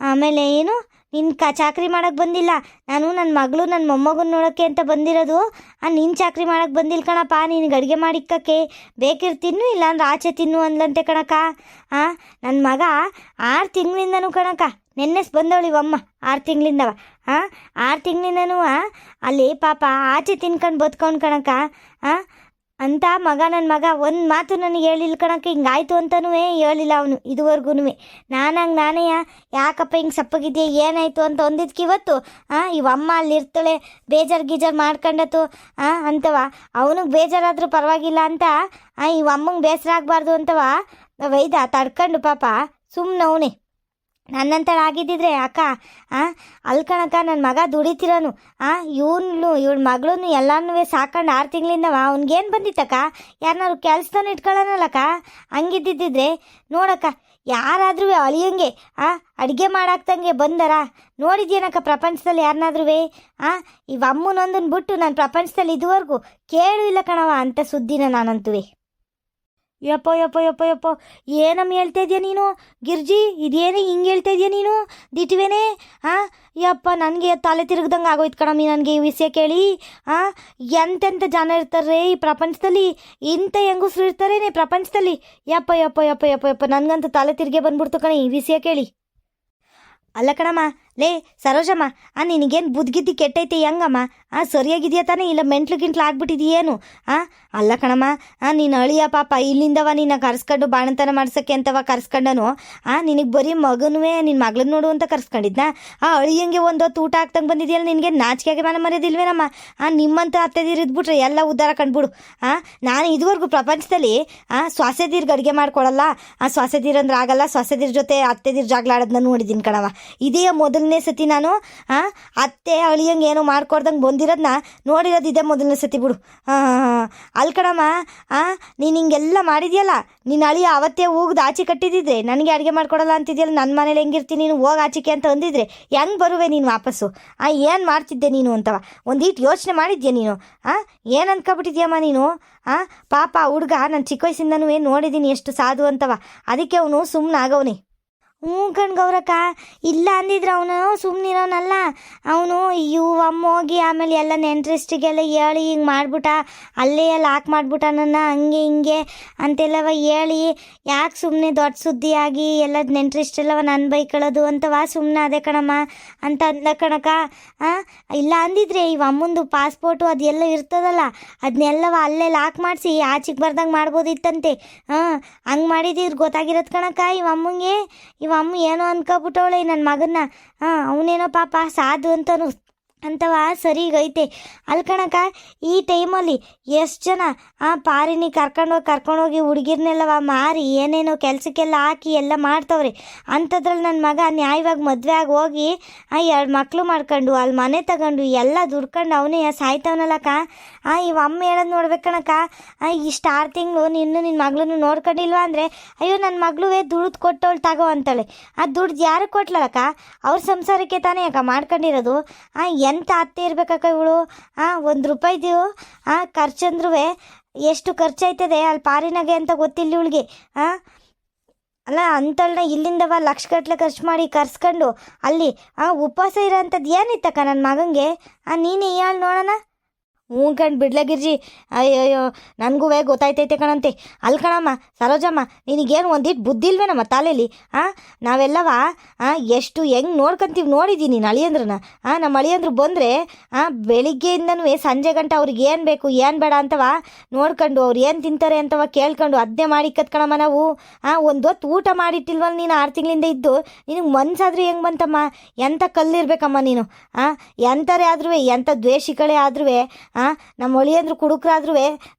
S2: ಆಮೇಲೆ ಏನು ನಿನ್ನ ಚಾಕ್ರಿ ಮಾಡಕ್ಕೆ ಬಂದಿಲ್ಲ ನಾನು. ನನ್ನ ಮಗಳು ನನ್ನ ಮೊಮ್ಮಗನ ನೋಡೋಕ್ಕೆ ಅಂತ ಬಂದಿರೋದು. ನೀನು ಚಾಕ್ರಿ ಮಾಡಕ್ಕೆ ಬಂದಿಲ್ಲ ಕಣಪ್ಪ. ನಿನಗೆ ಅಡುಗೆ ಮಾಡಿಕ್ಕಕ್ಕೆ ಬೇಕಿರ್ ತಿನ್ನು, ಇಲ್ಲಾಂದ್ರೆ ಆಚೆ ತಿನ್ನು ಅಂದ್ಲಂತೆ ಕಣಕ್ಕ. ನನ್ನ ಮಗ 6 ತಿಂಗಳಿಂದನೂ ಕಣಕ್ಕ, ನೆನ್ನೆಸ್ ಬಂದವಳು ಇವಮ್ಮ 6 ತಿಂಗಳಿಂದವ. 6 ತಿಂಗಳಿಂದನೂ ಅಲ್ಲಿ ಪಾಪ ಆಚೆ ತಿನ್ಕೊಂಡು ಬದುಕೊಂಡು ಕಣಕ್ಕ. ಅಂತ ನನ್ನ ಮಗ ಒಂದು ಮಾತು ನನಗೆ ಹೇಳಿಲ್ಲ ಕಣಕ್ಕೆ. ಹಿಂಗಾಯ್ತು ಅಂತನೂ ಹೇಳಿಲ್ಲ ಅವನು ಇದುವರೆಗೂ. ನಾನೇ ಯಾಕಪ್ಪ ಹಿಂಗೆ ಸಪ್ಪಗಿದೆಯಾ, ಏನಾಯಿತು ಅಂತ ಒಂದಿದ್ಕೆ ಇವತ್ತು ಇವಮ್ಮ ಅಲ್ಲಿ ಇರ್ತಾಳೆ, ಬೇಜಾರು ಗೀಜಾರು ಮಾಡ್ಕೊಂಡತ್ತು ಅಂತವ. ಅವನಿಗೆ ಬೇಜಾರಾದರೂ ಪರವಾಗಿಲ್ಲ ಅಂತ ಇವಮ್ಮಂಗೆ ಬೇಸರ ಆಗಬಾರ್ದು ಅಂತವ ವೈದ ತಡ್ಕೊಂಡು ಪಾಪ ಸುಮ್ಮನೆ ಅವನೇ. ನನ್ನಂತರ ಆಗಿದ್ದಿದ್ರೆ ಅಕ್ಕ ಅಲ್ಲಿ ಕಣಕ್ಕ ನನ್ನ ಮಗ ದುಡಿತಿರೋನು. ಇವಳ ಮಗಳೂ ಎಲ್ಲನೂ ಸಾಕೊಂಡು 6 ತಿಂಗಳಿಂದವ. ಅವ್ನಿಗೇನು ಬಂದಿತ್ತಕ್ಕ, ಯಾರನ್ನಾರು ಕೆಲಸದನ್ನು ಇಟ್ಕೊಳ್ಳೋನಲ್ಲಕ್ಕ. ಹಂಗಿದ್ದಿದ್ದಿದ್ರೆ ನೋಡಕ್ಕ, ಯಾರಾದ್ರೂ ಅಳಿಯಂಗೆ ಅಡುಗೆ ಮಾಡಾಕ್ದಂಗೆ ಬಂದರ ನೋಡಿದ್ಯೇನಕ್ಕ ಪ್ರಪಂಚದಲ್ಲಿ ಯಾರನ್ನಾದ್ರೂ? ಇವಮ್ಮನೊಂದನ್ನು ಬಿಟ್ಟು ನಾನು ಪ್ರಪಂಚದಲ್ಲಿ ಇದುವರೆಗೂ ಕೇಳೂ ಇಲ್ಲ ಕಣವ ಅಂತ ಸುದ್ದಿನ ನಾನಂತುವೆ.
S1: ಯಪ್ಪ ಯಪ್ಪ ಯಪ್ಪ ಯಪ್ಪ, ಏನಮ್ಮ ಹೇಳ್ತಾ ಇದೆಯಾ ನೀನು ಗಿರ್ಜಿ? ಇದೇನೇ ಹಿಂಗೆ ಹೇಳ್ತಾ ಇದೆಯಾ ನೀನು ದಿಟ್ವೇನೆ? ಯಪ್ಪ, ನನಗೆ ತಲೆ ತಿರುಗ್ದಂಗೆ ಆಗೋಯ್ತು ಕಣಮ್ಮಿ ನನಗೆ ಈ ವಿಷಯ ಕೇಳಿ. ಎಂತೆಂಥ ಜನ ಇರ್ತಾರೆ ಈ ಪ್ರಪಂಚದಲ್ಲಿ, ಇಂಥ ಹೆಂಗಸ್ರು ಇರ್ತಾರೇನೆ ಪ್ರಪಂಚದಲ್ಲಿ. ಯಪ್ಪ ಯಪ್ಪ ಯಪ್ಪ ಯಪ್ಪ ಯಪ್ಪ, ನನಗಂತೂ ತಲೆ ತಿರುಗೇ ಬಂದ್ಬಿಡ್ತು ಕಣ ಈ ವಿಷಯ ಕೇಳಿ. ಅಲ್ಲ ಕಣಮ್ಮ, ಲೇ ಸರೋಜಮ್ಮ, ನಿನಗೇನು ಬುದ್ಧಿಗಿದ್ದಿ ಕೆಟ್ಟೈತೆ ಹೆಂಗಮ್ಮ? ಸರಿಯಾಗಿದೆಯಾ ತಾನೇ, ಇಲ್ಲ ಮೆಂಟ್ಲು ಗಿಂಟ್ಲು ಆಗ್ಬಿಟ್ಟಿದೆಯೇನು? ಅಲ್ಲ ಕಣಮ್ಮ, ನೀನು ಅಳಿಯ ಪಾಪ ಇಲ್ಲಿಂದವ ನಿನ್ನ ಕರ್ಸ್ಕೊಂಡು ಬಾಣಂತನ ಮಾಡ್ಸೋಕ್ಕೆ ಅಂತವ ಕರ್ಸ್ಕೊಂಡನು. ನಿನಗೆ ಬರೀ ಮಗನುವೇ ನಿನ್ನ ಮಗಳನ್ನ ನೋಡು ಅಂತ ಕರ್ಸ್ಕೊಂಡಿದ್ನ. ಅಳಿಯಂಗೆ ಒಂದೊತ್ತು ಊಟ ಹಾಕ್ತಂಗೆ ಬಂದಿದೆಯಲ್ಲ, ನಿನಗೆ ನಾಚಿಕೆಗೆ ಮನ ಮರ್ಯಾದಿಲ್ವೇನಮ್ಮ? ನಿಮ್ಮಂತ ಅತ್ತೆದಿರಿದ್ಬಿಟ್ರೆ ಎಲ್ಲ ಉದ್ಧಾರ ಕಂಡುಬಿಡು. ನಾನು ಇದುವರೆಗೂ ಪ್ರಪಂಚದಲ್ಲಿ ಸೊಸೆದಿರ್ಗೆ ಅಡುಗೆ ಮಾಡ್ಕೊಡಲ್ಲ, ಸೊಸೆದಿರಂದ್ರೆ ಆಗಲ್ಲ, ಸೊಸೆದಿರ ಜೊತೆ ಅತ್ತೆದಿರು ಜಗಳ ಆಡೋದನ್ನ ನೋಡಿದ್ದೀನಿ ಕಣವ. ಇದೇ ಮೊದಲನೇ ಸತಿ ನಾನು ಅತ್ತೆ ಅಳಿಯಂಗೆ ಏನೋ ಮಾಡ್ಕೊಡ್ದಂಗೆ ಬಂದಿರೋದನ್ನ ನೋಡಿರೋದು ಇದೇ ಮೊದಲನೇ ಸತಿ ಬಿಡು. ಅಲ್ಲಿ ಕಣಮ್ಮ, ನೀನು ಹಿಂಗೆಲ್ಲ ಮಾಡಿದ್ಯಲ್ಲ, ನೀನು ಅಳಿಯ ಅವತ್ತೇ ಹೋಗ್ದು ಆಚೆ ಕಟ್ಟಿದ್ದಿದ್ರೆ ನನಗೆ ಅಡುಗೆ ಮಾಡ್ಕೊಡಲ್ಲ ಅಂತಿದ್ಯಲ್ಲ, ನನ್ನ ಮನೇಲಿ ಹೆಂಗಿರ್ತೀನಿ ನೀನು, ಹೋಗಿ ಆಚೆಗೆ ಅಂತ ಅಂದಿದ್ರೆ ಹೆಂಗೆ ಬರುವೆ ನೀನು ವಾಪಸ್ಸು? ಏನು ಮಾಡ್ತಿದ್ದೆ ನೀನು ಅಂತವ ಒಂದೀಟು ಯೋಚನೆ ಮಾಡಿದ್ಯಾ ನೀನು? ಏನು ಅಂದ್ಕೊಬಿಟ್ಟಿದ್ಯಮ್ಮ ನೀನು? ಪಾಪ ಹುಡುಗ ನಾನು ಚಿಕ್ಕ ವಯಸ್ಸಿಂದನೂ ನೋಡಿದ್ದೀನಿ ಎಷ್ಟು ಸಾಧು ಅಂತವ, ಅದಕ್ಕೆ ಅವನು ಸುಮ್ಮನೆ ಆಗವನೇ.
S2: ಗೌರಕ್ಕ, ಇಲ್ಲ ಅಂದಿದ್ರೆ ಅವನು ಸುಮ್ಮನಿರೋನಲ್ಲ. ಅವನು ಅಮ್ಮ ಹೋಗಿ ಆಮೇಲೆ ಎಲ್ಲ ನೆಂಟ್ರಿಸ್ಟಿಗೆಲ್ಲ ಹೇಳಿ ಹಿಂಗೆ ಮಾಡ್ಬಿಟ್ಟ, ಅಲ್ಲೇ ಲಾಕ್ ಮಾಡ್ಬಿಟ್ಟ ನನ್ನ, ಹಂಗೆ ಹಿಂಗೆ ಅಂತೆಲ್ಲವ ಹೇಳಿ ಯಾಕೆ ಸುಮ್ಮನೆ ದೊಡ್ಡ ಸುದ್ದಿಯಾಗಿ ಎಲ್ಲ ನೆಂಟ್ರಿಸ್ಟೆಲ್ಲವ ನನ್ನ ಬೈಕೊಳ್ಳೋದು ಅಂತವ ಸುಮ್ಮನೆ ಅದೇ ಕಣಮ್ಮ ಅಂತ ಅಂದ ಕಣಕ್ಕ. ಇಲ್ಲ ಅಂದಿದ್ರೆ ಅಮ್ಮಂದು ಪಾಸ್ಪೋರ್ಟು ಅದೆಲ್ಲ ಇರ್ತದಲ್ಲ, ಅದನ್ನೆಲ್ಲವ ಅಲ್ಲೇ ಲಾಕ್ ಮಾಡಿಸಿ ಆಚೆಗೆ ಬರ್ದಂಗೆ ಮಾಡ್ಬೋದಿತ್ತಂತೆ. ಹಂಗೆ ಮಾಡಿದಿದ್ರೆ ಗೊತ್ತಾಗಿರೋದು ಕಣಕ್ಕ ಅಮ್ಮಂಗೆ. ಅಮ್ಮ ಏನೋ ಅನ್ಕೊಬಿಟ್ಟವಳೆ ನನ್ನ ಮಗನ್ನ. ಅವನೇನೋ ಪಾಪ ಸಾಧು ಅಂತವ ಸರಿಗೈತೆ. ಅಲ್ಲಿ ಕಣಕ್ಕ, ಈ ಟೈಮಲ್ಲಿ ಎಷ್ಟು ಜನ ಪಾರಿನಿ ಕರ್ಕೊಂಡೋಗಿ ಹುಡುಗಿರ್ನೆಲ್ಲವ ಮಾರಿ ಏನೇನೋ ಕೆಲಸಕ್ಕೆಲ್ಲ ಹಾಕಿ ಎಲ್ಲ ಮಾಡ್ತವ್ರೆ. ಅಂಥದ್ರಲ್ಲಿ ನನ್ನ ಮಗ ನ್ಯಾಯವಾಗಿ ಮದುವೆ ಆಗಿ ಹೋಗಿ 2 ಮಕ್ಕಳು ಮಾಡ್ಕೊಂಡು ಅಲ್ಲಿ ಮನೆ ತಗೊಂಡು ಎಲ್ಲ ದುಡ್ಕೊಂಡು ಅವನೇ ಸಾಯ್ತವನಲ್ಲಕ್ಕ. ಅಮ್ಮ ಹೇಳೋದು ನೋಡ್ಬೇಕು ಕಣಕ್ಕ, ಇಷ್ಟು 6 ತಿಂಗಳು ನಿನ್ನ ಮಗಳನ್ನ ನೋಡ್ಕೊಂಡಿಲ್ವ ಅಂದರೆ, ಅಯ್ಯೋ ನನ್ನ ಮಗಳುವೇ ದುಡ್ದು ಕೊಟ್ಟವಳು ತಗೋ ಅಂತಾಳೆ. ದುಡ್ಡು ಯಾರು ಕೊಟ್ಲಕ್ಕ? ಅವ್ರ ಸಂಸಾರಕ್ಕೆ ತಾನೇ ಅಕ್ಕ ಮಾಡ್ಕೊಂಡಿರೋದು. ಎಂಥ ಅತ್ತೆ ಇರ್ಬೇಕಕ್ಕ ಇವಳು. 1 ರೂಪಾಯಿದು ಖರ್ಚಂದ್ರೂ ಎಷ್ಟು ಖರ್ಚಾಯ್ತದೆ ಅಲ್ಲಿ ಪಾರಿನಾಗೆ ಅಂತ ಗೊತ್ತಿಲ್ಲ ಇವಳಿಗೆ. ಅಲ್ಲ ಅಂಥಳನ್ನ ಇಲ್ಲಿಂದವ ಲಕ್ಷಗಟ್ಟಲೆ ಖರ್ಚು ಮಾಡಿ ಕರ್ಸ್ಕೊಂಡು ಅಲ್ಲಿ ಉಪವಾಸ ಇರೋ ಅಂಥದ್ದು ಏನಿತ್ತಕ್ಕ ನನ್ನ ಮಗಂಗೆ? ನೀನೇ ಹೇಳಿ ನೋಡೋಣ.
S1: ಕಣ್ ಬಿಡ್ಲ ಗಿರ್ಜಿ, ಅಯ್ಯಯ್ಯೋ ನನಗೂ ಗೊತ್ತಾಯ್ತೈತೆ ಕಣಂತೆ. ಅಲ್ಲಿ ಕಣಮ್ಮ ಸರೋಜಮ್ಮ, ನಿನಗೇನು ಒಂದಿಟ್ಟು ಬುದ್ಧಿ ಇಲ್ವೇನಮ್ಮ ತಲೆಯಲ್ಲಿ? ನಾವೆಲ್ಲವ ಎಷ್ಟು ಹೆಂಗೆ ನೋಡ್ಕೊಂತೀವಿ ನೋಡಿದ್ದೀನಿ ನೀನು ಅಳಿಯಂದ್ರನ್ನ. ನಮ್ಮ ಅಳಿಯಂದ್ರು ಬಂದರೆ ಬೆಳಿಗ್ಗೆಯಿಂದನೂ ಸಂಜೆ ಗಂಟೆ ಅವ್ರಿಗೆ ಏನು ಬೇಕು ಏನು ಬೇಡ ಅಂತವ ನೋಡ್ಕೊಂಡು, ಅವ್ರು ಏನು ತಿಂತಾರೆ ಅಂತವ ಕೇಳ್ಕೊಂಡು ಅದನ್ನೇ ಮಾಡಿಕ್ಕತ್ ಕಣಮ್ಮ ನಾವು. ಒಂದು ಹೊತ್ತು ಊಟ ಮಾಡಿಟ್ಟಿಲ್ವಲ್ಲ ನೀನು 6 ತಿಂಗಳಿಂದ ಇದ್ದು, ನಿನಗೆ ಮನ್ಸಾದ್ರೂ ಹೆಂಗೆ ಬಂತಮ್ಮ? ಎಂಥ ಕಲ್ಲಿರ್ಬೇಕಮ್ಮ ನೀನು. ಎಂಥರೇ ಆದ್ರೂ, ಎಂಥ ದ್ವೇಷಿಗಳೇ ಆದ್ರೂ ನಮ್ಮ ಒಳಿಯಂದ್ರು ಕುಡುಕ್ರಾದ್ರೂ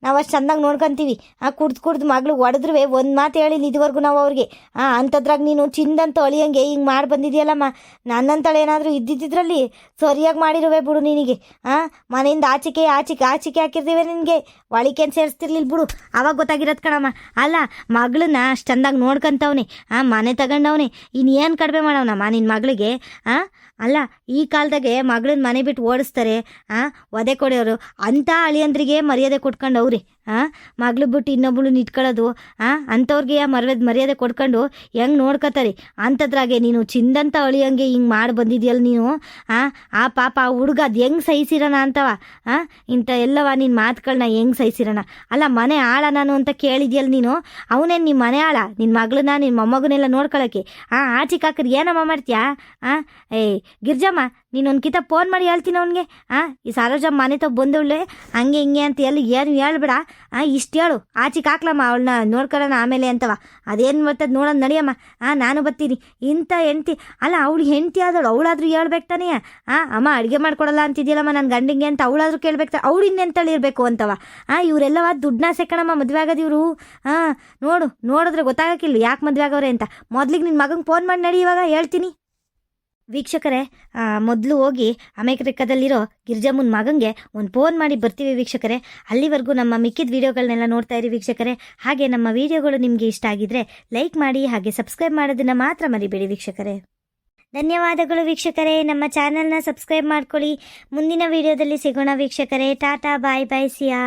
S1: ನಾವು ಅಷ್ಟು ಚೆಂದಾಗಿ ನೋಡ್ಕೊಂತೀವಿ. ಕುಡ್ದು ಮಗಳು ಹೊಡೆದ್ರೂ ಒಂದು ಮಾತು ಹೇಳಿಲ್ಲ ಇದುವರೆಗೂ ನಾವು ಅವ್ರಿಗೆ. ಅಂಥದ್ರಾಗ ನೀನು ಚಿಂದಂತ ಅಳಿಯಂಗೆ ಹಿಂಗೆ ಮಾಡಿ ಬಂದಿದೆಯಲ್ಲಮ್ಮ. ನನ್ನಂತಳು ಏನಾದರೂ ಇದ್ದಿದ್ರಲ್ಲಿ ಸರಿಯಾಗಿ ಮಾಡಿರುವೆ ಬಿಡು ನಿನಗೆ. ಮನೆಯಿಂದ ಆಚೆಗೆ ಹಾಕಿರ್ತೀವಿ ನಿನಗೆ, ಒಳಿಕೇನು ಸೇರಿಸ್ತಿರ್ಲಿಲ್ಲ ಬಿಡು. ಅವಾಗ ಗೊತ್ತಾಗಿರೋದು ಕಣಮ್ಮ. ಅಲ್ಲ ಮಗಳನ್ನ ಅಷ್ಟು ಚೆಂದಾಗಿ ನೋಡ್ಕೊಂತವನೆ, ಮನೆ ತಗೊಂಡವನೆ, ಇನ್ನೇನು ಕಡಿಮೆ ಮಾಡವನಮ್ಮ ನಿನ್ನ ಮಗಳಿಗೆ? ಅಲ್ಲ ಈ ಕಾಲದಾಗೆ ಮಗಳನ್ನ ಮನೆ ಬಿಟ್ಟು ಓಡಿಸ್ತಾರೆ, ಒದೆ ಕೊಡೋರು. ಅಂಥ ಅಳಿಯಂದ್ರಿಗೆ ಮರ್ಯಾದೆ ಕೊಟ್ಕೊಂಡು ಅವ್ರಿ. ಮಗಳು ಬಿಟ್ಟು ಇನ್ನೊಬ್ಳು ಇಟ್ಕೊಳ್ಳೋದು ಅಂಥವ್ರಿಗೆ ಮರ್ಯಾದೆ ಕೊಡ್ಕೊಂಡು ಹೆಂಗೆ ನೋಡ್ಕೊತಾರೆ ಅಂಥದ್ರಾಗೆ ನೀನು ಚಿಂದಂತ ಅಳಿಯಂಗೆ ಹಿಂಗೆ ಮಾಡಿ ಬಂದಿದ್ಯಲ್ಲ ನೀನು ಆ ಪಾಪ ಆ ಹುಡುಗ ಅದು ಹೆಂಗೆ ಸಹಿಸಿರೋಣ ಅಂತವ ಇಂಥ ಎಲ್ಲವ ನಿನ್ನ ಮಾತುಗಳನ್ನ ಹೆಂಗೆ ಸಹಿಸಿರೋಣ ಅಲ್ಲ ಮನೆ ಆಳ ನಾನು ಅಂತ ಕೇಳಿದ್ಯಲ್ಲ ನೀನು ಅವನೇನು ನಿಮ್ಮ ಮನೆ ಆಳ ನಿನ್ನ ಮಗಳನ್ನ ನಿನ್ನ ಮೊಮ್ಮಗನೆಲ್ಲ ನೋಡ್ಕೊಳಕ್ಕೆ ಆಚೆ ಕಾಕರ್ ಏನಮ್ಮ ಮಾಡ್ತೀಯಾ ಗಿರ್ಜಮ್ಮ ನೀನೊಂದು ಕಿತ ಫೋನ್ ಮಾಡಿ ಹೇಳ್ತೀನಿ ಅವನಿಗೆ ಈ ಸರೋಜಮ್ಮ ಮನೆ ತಗ ಬಂದವಳೆ ಹಂಗೆ ಹಿಂಗೆ ಅಂತ ಏನು ಹೇಳ್ಬೇಡ ಇಷ್ಟು ಹೇಳು ಆಚಿಗೆ ಹಾಕ್ಲಮ್ಮ ಅವಳನ್ನ ನೋಡ್ಕೊಳ್ಳೋಣ ಆಮೇಲೆ ಅಂತವ ಅದೇನು ಬರ್ತದೆ ನೋಡೋಣ ನಡಿಯಮ್ಮ ನಾನು ಬರ್ತೀನಿ ಇಂಥ ಹೆಂಡ್ತಿ ಅಲ್ಲ ಅವಳು ಹೆಂಡ್ತಿ ಆದಳು ಅವಳಾದ್ರೂ ಹೇಳ್ಬೇಕು ತಾನೇ ಅಮ್ಮ ಅಡುಗೆ ಮಾಡ್ಕೊಡಲ್ಲ ಅಂತಿದ್ಯಲ್ಲಮ್ಮ ನನ್ನ ಗಂಡಿಗೆ ಅಂತ ಅವಳಾದ್ರೂ ಕೇಳ್ಬೇಕು ಅವಳು ಇನ್ನೆಂತಳು ಇರಬೇಕು ಅಂತವ ಇವರೆಲ್ಲವ ದುಡ್ಡನ್ನ ಸೆಕ್ಕಣಮ್ಮ ಮದುವೆ ಆಗೋದು ಇವರು ನೋಡಿದ್ರೆ ಗೊತ್ತಾಗಕ್ಕಿಲ್ಲ ಯಾಕೆ ಮದುವೆ ಆಗವ್ರೆ ಅಂತ ಮೊದ್ಲಿಗೆ ನಿನ್ನ ಮಗಂಗೆ ಫೋನ್ ಮಾಡಿ ನಡಿ ಇವಾಗ ಹೇಳ್ತೀನಿ ವೀಕ್ಷಕರೇ ಮೊದಲು ಹೋಗಿ ಅಮೆರಿಕದಲ್ಲಿರೋ ಗಿರ್ಜಮ್ಮನ ಮಗಂಗೆ ಒಂದು ಫೋನ್ ಮಾಡಿ ಬರ್ತೀವಿ ವೀಕ್ಷಕರೇ ಅಲ್ಲಿವರೆಗೂ ನಮ್ಮ ಮಿಕ್ಕಿದ ವೀಡಿಯೋಗಳನ್ನೆಲ್ಲ ನೋಡ್ತಾ ಇರಿ ವೀಕ್ಷಕರೇ ಹಾಗೆ ನಮ್ಮ ವೀಡಿಯೋಗಳು ನಿಮಗೆ ಇಷ್ಟ ಆಗಿದ್ರೆ ಲೈಕ್ ಮಾಡಿ ಹಾಗೆ ಸಬ್ಸ್ಕ್ರೈಬ್ ಮಾಡೋದನ್ನು ಮಾತ್ರ ಮರಿಬೇಡಿ ವೀಕ್ಷಕರೇ ಧನ್ಯವಾದಗಳು ವೀಕ್ಷಕರೇ ನಮ್ಮ ಚಾನಲ್ನ ಸಬ್ಸ್ಕ್ರೈಬ್ ಮಾಡ್ಕೊಳ್ಳಿ ಮುಂದಿನ ವೀಡಿಯೋದಲ್ಲಿ ಸಿಗೋಣ ವೀಕ್ಷಕರೇ ಟಾಟಾ ಬಾಯ್ ಬಾಯ್ ಸಿಯಾ